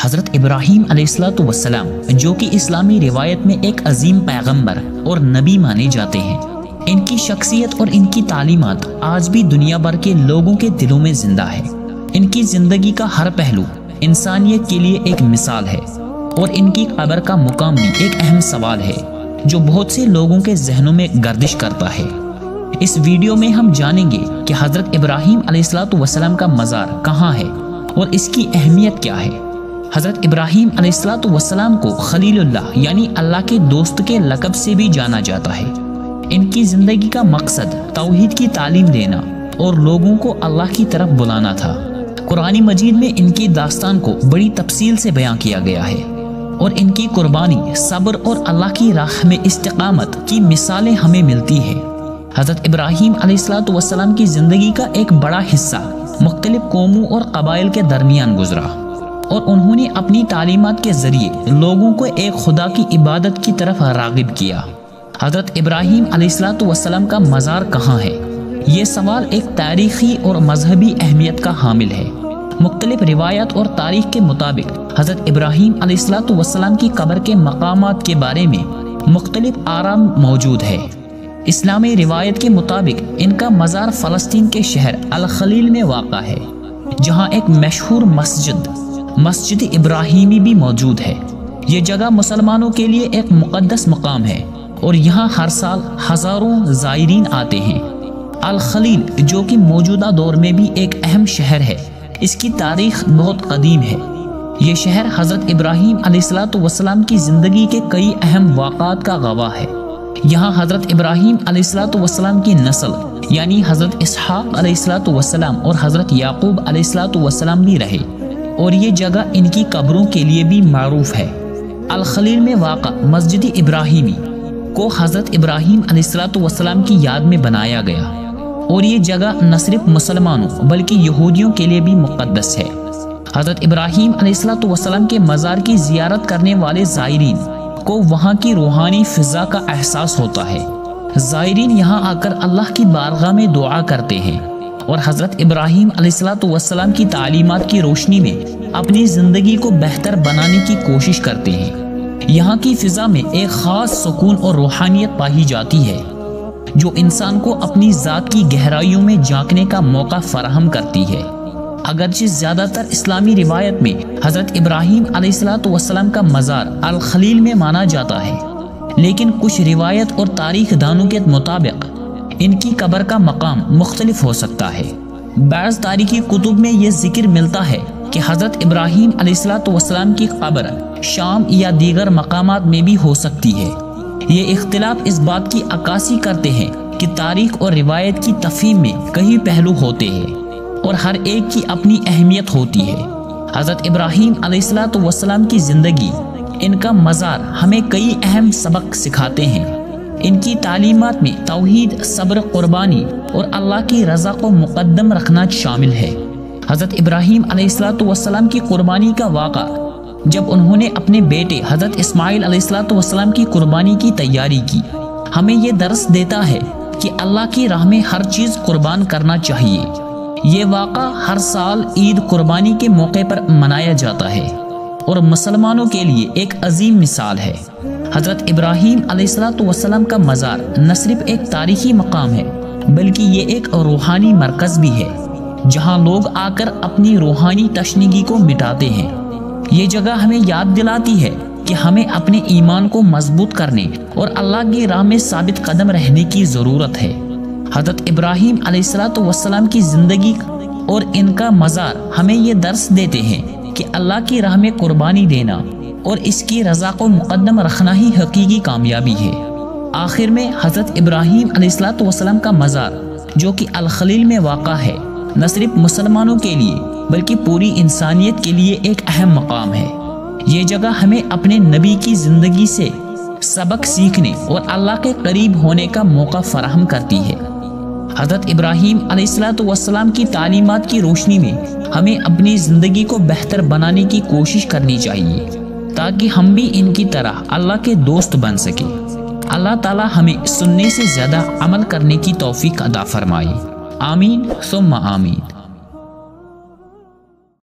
حضرت ابراہیم علیہ السلام جو کہ اسلامی روایت میں ایک عظیم پیغمبر اور نبی مانے جاتے ہیں، ان کی شخصیت اور ان کی تعلیمات آج بھی دنیا بھر کے لوگوں کے دلوں میں زندہ ہے۔ ان کی زندگی کا ہر پہلو انسانیت کے لیے ایک مثال ہے، اور ان کی قبر کا مقام بھی ایک اہم سوال ہے جو بہت سے لوگوں کے ذہنوں میں گردش کرتا ہے۔ اس ویڈیو میں ہم جانیں گے کہ حضرت ابراہیم علیہ السلام کا مزار کہاں ہے اور اس کی اہمیت کیا ہے۔ حضرت ابراہیم علیہ السلام کو خلیل اللہ یعنی اللہ کے دوست کے لقب سے بھی جانا جاتا ہے۔ ان کی زندگی کا مقصد توحید کی تعلیم دینا اور لوگوں کو اللہ کی طرف بلانا تھا۔ قرآن مجید میں ان کی داستان کو بڑی تفصیل سے بیان کیا گیا ہے، اور ان کی قربانی، صبر اور اللہ کی راہ میں استقامت کی مثالیں ہمیں ملتی ہیں۔ حضرت ابراہیم علیہ السلام کی زندگی کا ایک بڑا حصہ مختلف قوموں اور قبائل کے درمیان گزرا، اور انہوں نے اپنی تعلیمات کے ذریعے لوگوں کو ایک خدا کی عبادت کی طرف راغب کیا۔ حضرت ابراہیم علیہ السلام کا مزار کہاں ہے؟ یہ سوال ایک تاریخی اور مذہبی اہمیت کا حامل ہے۔ مختلف روایات اور تاریخ کے مطابق حضرت ابراہیم علیہ السلام کی قبر کے مقامات کے بارے میں مختلف آراء موجود ہے۔ اسلامی روایت کے مطابق ان کا مزار فلسطین کے شہر الخلیل میں واقع ہے، جہاں ایک مشہور مسجد ابراہیمی بھی موجود ہے۔ یہ جگہ مسلمانوں کے لیے ایک مقدس مقام ہے، اور یہاں ہر سال ہزاروں زائرین آتے ہیں۔ الخلیل جو کہ موجودہ دور میں بھی ایک اہم شہر ہے، اس کی تاریخ بہت قدیم ہے۔ یہ شہر حضرت ابراہیم علیہ السلام کی زندگی کے کئی اہم واقعات کا گواہ ہے۔ یہاں حضرت ابراہیم علیہ السلام کی نسل یعنی حضرت اسحاق علیہ السلام اور حضرت یعقوب علیہ السلام بھی رہے، اور یہ جگہ ان کی قبروں کے لیے بھی معروف ہے۔ الخلیل میں واقع مسجد ابراہیمی کو حضرت ابراہیم علیہ السلام کی یاد میں بنایا گیا، اور یہ جگہ نہ صرف مسلمانوں بلکہ یہودیوں کے لیے بھی مقدس ہے۔ حضرت ابراہیم علیہ السلام کے مزار کی زیارت کرنے والے زائرین کو وہاں کی روحانی فضا کا احساس ہوتا ہے۔ زائرین یہاں آ کر اللہ کی بارگاہ میں دعا کرتے ہیں، اور حضرت ابراہیم علیہ السلام کی تعلیمات کی روشنی میں اپنی زندگی کو بہتر بنانے کی کوشش کرتے ہیں۔ یہاں کی فضا میں ایک خاص سکون اور روحانیت پائی جاتی ہے، جو انسان کو اپنی ذات کی گہرائیوں میں جھانکنے کا موقع فراہم کرتی ہے۔ اگرچہ زیادہ تر اسلامی روایت میں حضرت ابراہیم علیہ السلام کا مزار الخلیل میں مانا جاتا ہے، لیکن کچھ روایت اور تاریخ دانوں کے مطابق ان کی قبر کا مقام مختلف ہو سکتا ہے۔ بعض تاریخی کتب میں یہ ذکر ملتا ہے کہ حضرت ابراہیم علیہ السلام کی قبر شام یا دیگر مقامات میں بھی ہو سکتی ہے۔ یہ اختلاف اس بات کی عکاسی کرتے ہیں کہ تاریخ اور روایت کی تفہیم میں کئی پہلو ہوتے ہیں، اور ہر ایک کی اپنی اہمیت ہوتی ہے۔ حضرت ابراہیم علیہ السلام کی زندگی، ان کا مزار ہمیں کئی اہم سبق سکھاتے ہیں۔ ان کی تعلیمات میں توحید، صبر، قربانی اور اللہ کی رضا کو مقدم رکھنا شامل ہے۔ حضرت ابراہیم علیہ السلام کی قربانی کا واقعہ، جب انہوں نے اپنے بیٹے حضرت اسماعیل علیہ السلام کی قربانی کی تیاری کی، ہمیں یہ درس دیتا ہے کہ اللہ کی راہ میں ہر چیز قربان کرنا چاہیے۔ یہ واقعہ ہر سال عید قربانی کے موقع پر منایا جاتا ہے، اور مسلمانوں کے لیے ایک عظیم مثال ہے۔ حضرت ابراہیم علیہ السلام کا مزار نہ صرف ایک تاریخی مقام ہے، بلکہ یہ ایک روحانی مرکز بھی ہے، جہاں لوگ آ کر اپنی روحانی تشنگی کو مٹاتے ہیں۔ یہ جگہ ہمیں یاد دلاتی ہے کہ ہمیں اپنے ایمان کو مضبوط کرنے اور اللہ کی راہ میں ثابت قدم رہنے کی ضرورت ہے۔ حضرت ابراہیم علیہ السلام کی زندگی اور ان کا مزار ہمیں یہ درس دیتے ہیں کہ اللہ کی راہ میں قربانی دینا اور اس کی رضا کو مقدم رکھنا ہی حقیقی کامیابی ہے۔ آخر میں حضرت ابراہیم علیہ السلام کا مزار جو کہ الخلیل میں واقع ہے، نہ صرف مسلمانوں کے لیے بلکہ پوری انسانیت کے لیے ایک اہم مقام ہے۔ یہ جگہ ہمیں اپنے نبی کی زندگی سے سبق سیکھنے اور اللہ کے قریب ہونے کا موقع فراہم کرتی ہے۔ حضرت ابراہیم علیہ السلام کی تعلیمات کی روشنی میں ہمیں اپنی زندگی کو بہتر بنانے کی کوشش کرنی چاہیے، تاکہ ہم بھی ان کی طرح اللہ کے دوست بن سکیں۔ اللہ تعالی ہمیں سننے سے زیادہ عمل کرنے کی توفیق عطا فرمائے۔ آمین ثم آمین۔